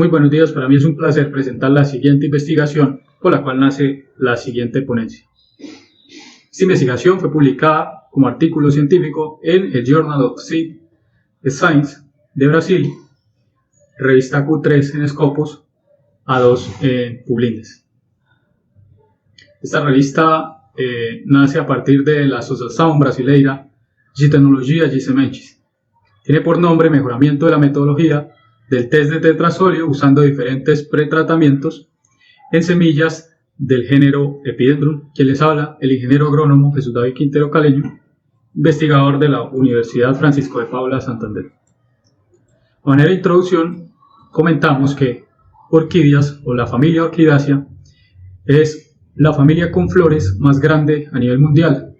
Muy buenos días, para mí es un placer presentar la siguiente investigación por la cual nace la siguiente ponencia. Esta investigación fue publicada como artículo científico en el Journal of Science de Brasil, revista Q3 en Scopus, A2 en Publines. Esta revista nace a partir de la Asociación Brasileira de Tecnologia de Sementes. Tiene por nombre Mejoramiento de la metodología del test de tetrasóleo usando diferentes pretratamientos en semillas del género Epidendrum. Quien les habla, el ingeniero agrónomo Jesús David Quintero Caleño, investigador de la Universidad Francisco de Paula Santander. De manera de introducción, comentamos que orquídeas o la familia Orchidaceae es la familia con flores más grande a nivel mundial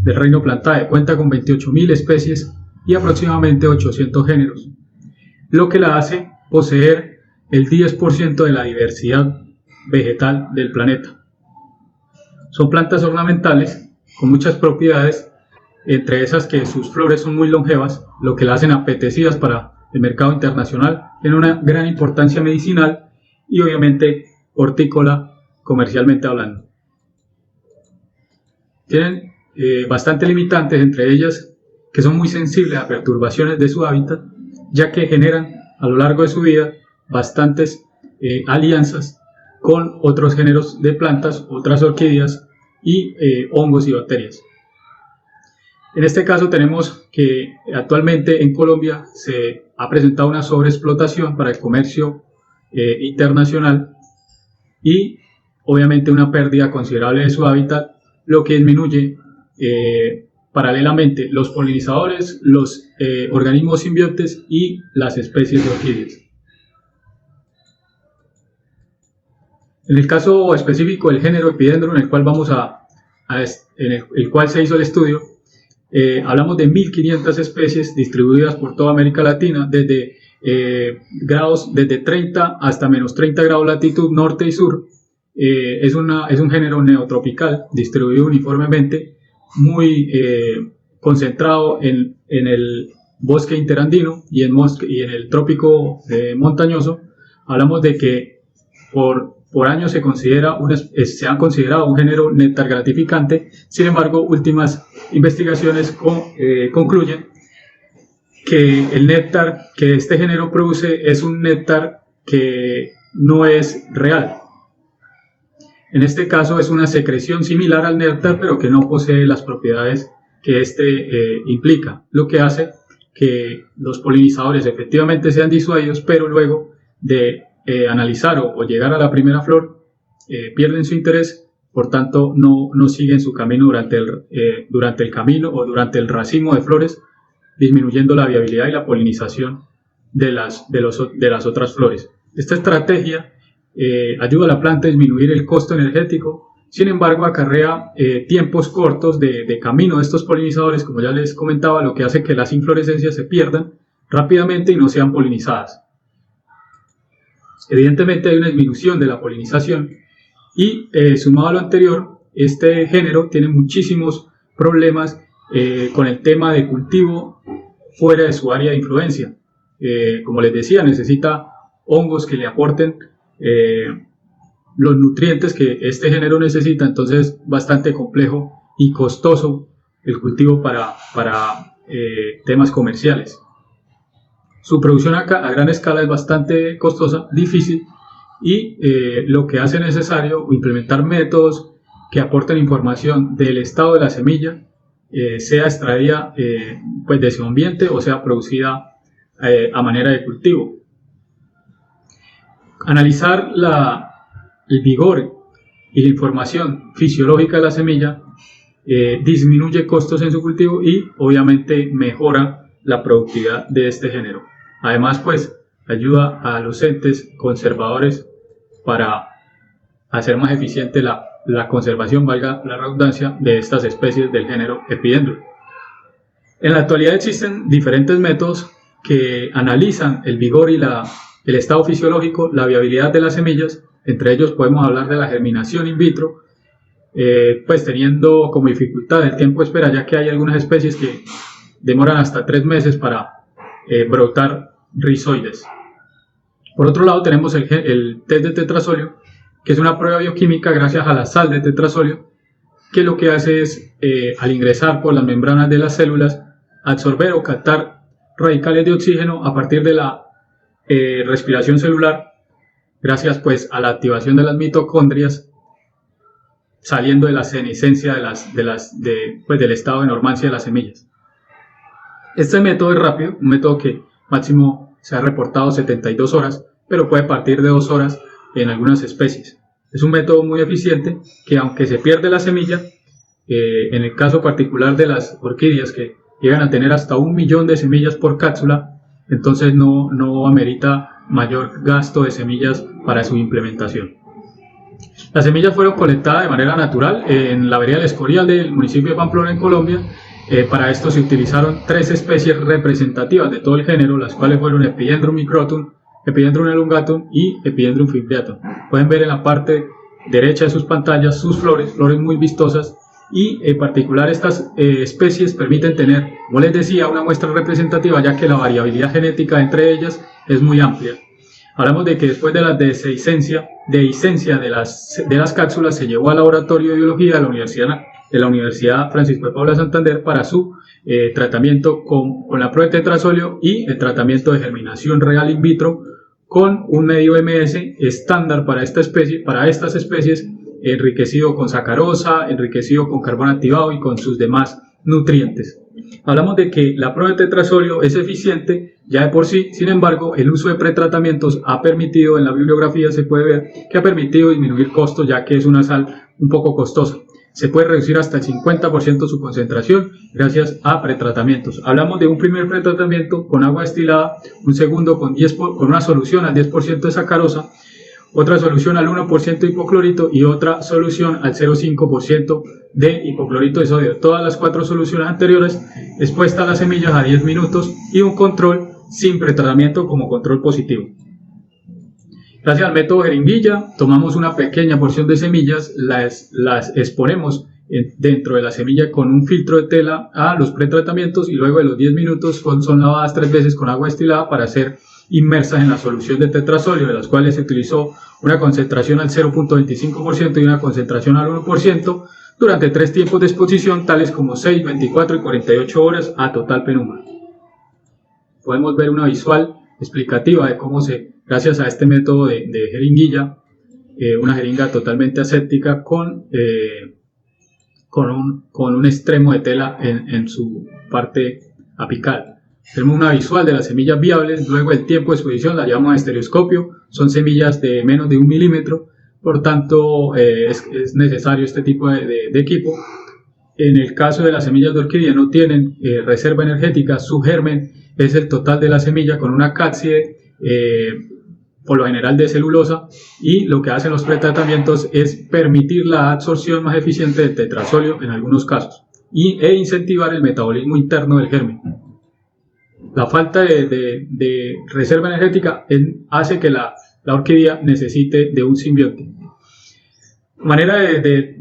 del reino Plantae. Cuenta con 28.000 especies y aproximadamente 800 géneros, lo que la hace poseer el 10% de la diversidad vegetal del planeta. Son plantas ornamentales con muchas propiedades, entre esas que sus flores son muy longevas, lo que la hacen apetecidas para el mercado internacional, tiene una gran importancia medicinal y obviamente hortícola comercialmente hablando. Tienen bastantes limitantes, entre ellas que son muy sensibles a perturbaciones de su hábitat, ya que generan a lo largo de su vida bastantes alianzas con otros géneros de plantas, otras orquídeas y hongos y bacterias. En este caso tenemos que actualmente en Colombia se ha presentado una sobreexplotación para el comercio internacional y obviamente una pérdida considerable de su hábitat, lo que disminuye paralelamente los polinizadores, los organismos simbiontes y las especies de orquídeas. En el caso específico del género Epidendrum, en el cual el cual se hizo el estudio, hablamos de 1.500 especies distribuidas por toda América Latina, desde grados desde 30 hasta menos 30 grados latitud norte y sur. Es un género neotropical distribuido uniformemente, muy concentrado en el bosque interandino y en el trópico montañoso. Hablamos de que por año se han considerado un género néctar gratificante. Sin embargo, últimas investigaciones concluyen que el néctar que este género produce es un néctar que no es real. En este caso es una secreción similar al néctar, pero que no posee las propiedades que este implica, lo que hace que los polinizadores efectivamente sean disuadidos, pero luego de analizar o llegar a la primera flor, pierden su interés, por tanto no siguen su camino durante el camino o durante el racimo de flores, disminuyendo la viabilidad y la polinización de las otras flores. Esta estrategia ayuda a la planta a disminuir el costo energético, sin embargo acarrea tiempos cortos de camino de estos polinizadores, como ya les comentaba, lo que hace que las inflorescencias se pierdan rápidamente y no sean polinizadas. Evidentemente hay una disminución de la polinización y sumado a lo anterior, este género tiene muchísimos problemas con el tema de cultivo fuera de su área de influencia. Como les decía, necesita hongos que le aporten los nutrientes que este género necesita, entonces es bastante complejo y costoso el cultivo para temas comerciales. Su producción a gran escala es bastante costosa, difícil, y lo que hace necesario implementar métodos que aporten información del estado de la semilla, sea extraída de su ambiente o sea producida a manera de cultivo. Analizar el vigor y la información fisiológica de la semilla disminuye costos en su cultivo y obviamente mejora la productividad de este género. Además, pues, ayuda a los entes conservadores para hacer más eficiente la conservación, valga la redundancia, de estas especies del género Epidendrum. En la actualidad existen diferentes métodos que analizan el vigor y el estado fisiológico, la viabilidad de las semillas. Entre ellos podemos hablar de la germinación in vitro, pues teniendo como dificultad el tiempo de espera, ya que hay algunas especies que demoran hasta 3 meses para brotar rizoides. Por otro lado tenemos el test de tetrazolio, que es una prueba bioquímica gracias a la sal de tetrazolio, que lo que hace es, al ingresar por las membranas de las células, absorber o captar radicales de oxígeno a partir de la respiración celular, gracias pues a la activación de las mitocondrias, saliendo de la senescencia del estado de normancia de las semillas. Este método es rápido, un método que máximo se ha reportado 72 horas, pero puede partir de 2 horas en algunas especies. Es un método muy eficiente que, aunque se pierde la semilla, en el caso particular de las orquídeas que llegan a tener hasta 1 millón de semillas por cápsula, entonces no amerita mayor gasto de semillas para su implementación. Las semillas fueron colectadas de manera natural en la vereda del Escorial del municipio de Pamplona, en Colombia. Para esto se utilizaron 3 especies representativas de todo el género, las cuales fueron Epidendrum microtum, Epidendrum elongatum y Epidendrum fimbriatum. Pueden ver en la parte derecha de sus pantallas sus flores muy vistosas, y en particular estas especies permiten tener, como les decía, una muestra representativa, ya que la variabilidad genética entre ellas es muy amplia. Hablamos de que después de la dehiscencia de las cápsulas se llevó al laboratorio de biología de la Universidad Francisco de Paula Santander para su tratamiento con la prueba de tetrazolio y el tratamiento de germinación real in vitro con un medio MS estándar para estas especies, enriquecido con sacarosa, enriquecido con carbón activado y con sus demás nutrientes. Hablamos de que la prueba de tetrazolio es eficiente ya de por sí. Sin embargo, el uso de pretratamientos ha permitido, en la bibliografía se puede ver que ha permitido disminuir costos, ya que es una sal un poco costosa. Se puede reducir hasta el 50% su concentración gracias a pretratamientos. Hablamos de un primer pretratamiento con agua destilada, un segundo con una solución al 10% de sacarosa, otra solución al 1% de hipoclorito y otra solución al 0,5% de hipoclorito de sodio. Todas las 4 soluciones anteriores expuestas a las semillas a 10 minutos y un control sin pretratamiento como control positivo. Gracias al método jeringuilla, tomamos una pequeña porción de semillas, las exponemos dentro de la semilla con un filtro de tela a los pretratamientos, y luego de los 10 minutos son lavadas 3 veces con agua destilada para ser inmersas en la solución de tetrazolio, de las cuales se utilizó una concentración al 0,25% y una concentración al 1% durante 3 tiempos de exposición, tales como 6, 24 y 48 horas a total penumbra. Podemos ver una visual explicativa de cómo gracias a este método de jeringuilla, una jeringa totalmente aséptica con un extremo de tela en su parte apical. Tenemos una visual de las semillas viables. Luego el tiempo de exposición la llevamos a estereoscopio, son semillas de menos de 1 milímetro, por tanto es necesario este tipo de equipo. En el caso de las semillas de orquídea no tienen reserva energética, su germen es el total de la semilla con una cápside por lo general de celulosa, y lo que hacen los pretratamientos es permitir la absorción más eficiente del tetrazolio en algunos casos e incentivar el metabolismo interno del germen. La falta de reserva energética hace que la orquídea necesite de un simbionte. Manera el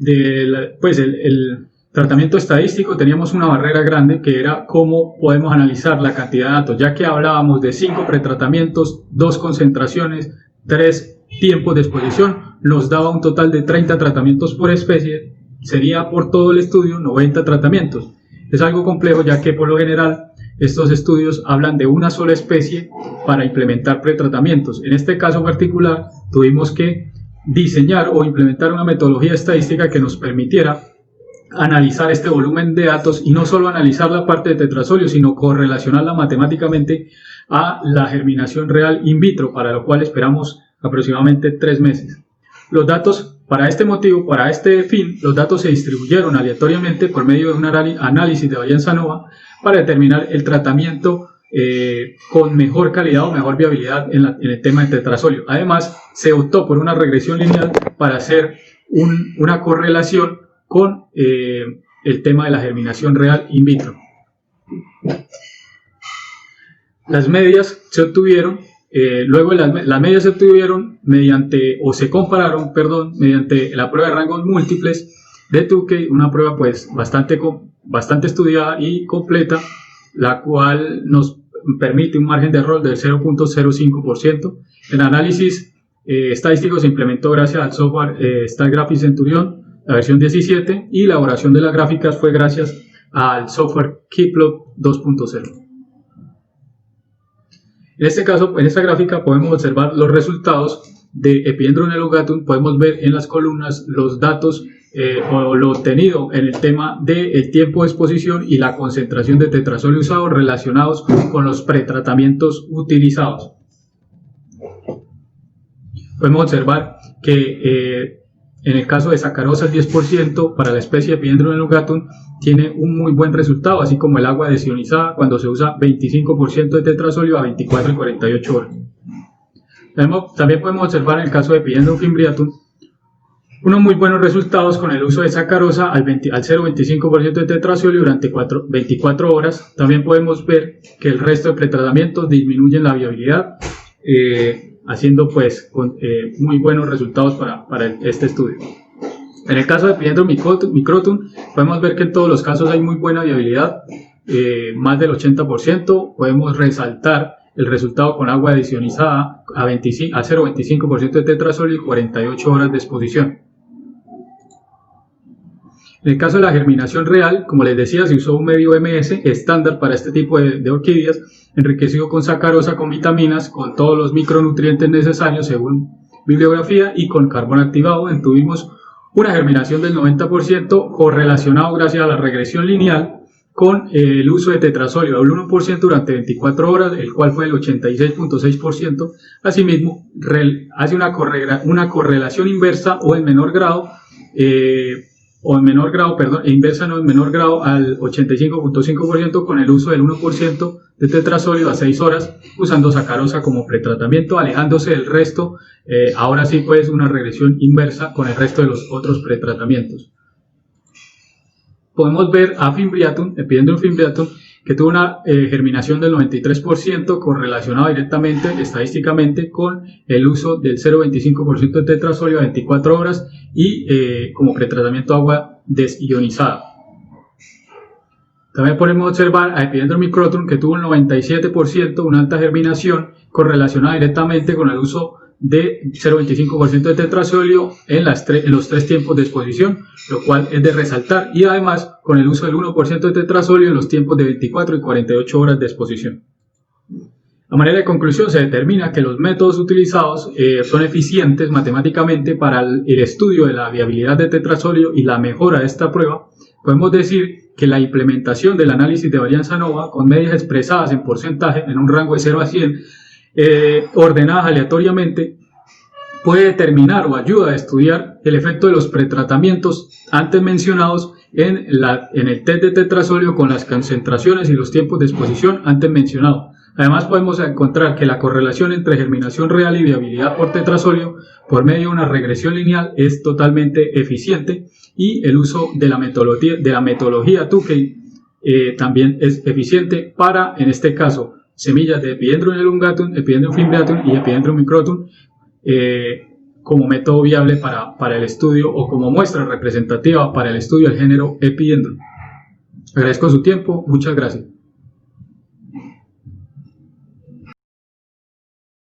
tratamiento estadístico, teníamos una barrera grande que era cómo podemos analizar la cantidad de datos, ya que hablábamos de 5 pretratamientos, 2 concentraciones, 3 tiempos de exposición, nos daba un total de 30 tratamientos por especie, sería por todo el estudio 90 tratamientos. Es algo complejo, ya que por lo general estos estudios hablan de una sola especie para implementar pretratamientos. En este caso particular tuvimos que diseñar o implementar una metodología estadística que nos permitiera analizar este volumen de datos, y no solo analizar la parte de tetrazolio, sino correlacionarla matemáticamente a la germinación real in vitro, para lo cual esperamos aproximadamente 3 meses. Los datos, para este motivo, para este fin, los datos se distribuyeron aleatoriamente por medio de un análisis de varianza ANOVA para determinar el tratamiento con mejor calidad o mejor viabilidad en el tema de tetrazolio. Además, se optó por una regresión lineal para hacer una correlación con el tema de la germinación real in vitro. Las medias se obtuvieron, las medias se obtuvieron mediante la prueba de rangos múltiples de Tukey, una prueba pues bastante estudiada y completa, la cual nos permite un margen de error del 0.05%. El análisis estadístico se implementó gracias al software StatGraphics Centurion, la versión 17, y la elaboración de las gráficas fue gracias al software Keyplot 2.0. En este caso, en esta gráfica podemos observar los resultados de Epidendrum elongatum. Podemos ver en las columnas los datos o lo obtenido en el tema del tiempo de exposición y la concentración de tetrazolio usado relacionados con los pretratamientos utilizados. Podemos observar que en el caso de sacarosa el 10% para la especie Epidendrum elongatum tiene un muy buen resultado, así como el agua desionizada cuando se usa 25% de tetrazolio a 24 y 48 horas. También podemos observar en el caso de Epidendrum fimbriatum unos muy buenos resultados con el uso de sacarosa al 0.25% de tetrazolio durante 24 horas. También podemos ver que el resto de pretratamientos disminuyen la viabilidad, haciendo pues muy buenos resultados para este estudio. En el caso de Epidendrum microtum, podemos ver que en todos los casos hay muy buena viabilidad, más del 80%. Podemos resaltar el resultado con agua desionizada a 0.25% de tetrazolio y 48 horas de exposición. En el caso de la germinación real, como les decía, se usó un medio MS estándar para este tipo de orquídeas, enriquecido con sacarosa, con vitaminas, con todos los micronutrientes necesarios según bibliografía y con carbón activado. Tuvimos una germinación del 90% correlacionado gracias a la regresión lineal con el uso de tetrazolio al 1% durante 24 horas, el cual fue el 86.6%. Asimismo, hace una correlación inversa o en menor grado, inversa no en menor grado al 85.5% con el uso del 1% de tetrazolio a 6 horas, usando sacarosa como pretratamiento, alejándose del resto. Ahora sí, pues, una regresión inversa con el resto de los otros pretratamientos. Podemos ver a Fimbriatum, Epidendrum fimbriatum, que tuvo una germinación del 93% correlacionado directamente, estadísticamente, con el uso del 0.25% de tetrazolio a 24 horas y como pretratamiento agua desionizada. También podemos observar a Epidendrum microtum, que tuvo un 97%, una alta germinación correlacionada directamente con el uso de 0.25% de tetrazolio en los 3 tiempos de exposición, lo cual es de resaltar, y además con el uso del 1% de tetrazolio en los tiempos de 24 y 48 horas de exposición. A manera de conclusión, se determina que los métodos utilizados son eficientes matemáticamente para el estudio de la viabilidad de tetrazolio y la mejora de esta prueba. Podemos decir que la implementación del análisis de varianza ANOVA con medias expresadas en porcentaje en un rango de 0 a 100, ordenadas aleatoriamente, puede determinar o ayuda a estudiar el efecto de los pretratamientos antes mencionados en el test de tetrazolio con las concentraciones y los tiempos de exposición antes mencionados. Además, podemos encontrar que la correlación entre germinación real y viabilidad por tetrazolio por medio de una regresión lineal es totalmente eficiente, y el uso de la metodología Tukey también es eficiente para, en este caso, semillas de Epidendrum elongatum, Epidendrum fimbriatum y Epidendrum microtum como método viable para el estudio o como muestra representativa para el estudio del género Epidendrum. Agradezco su tiempo, muchas gracias.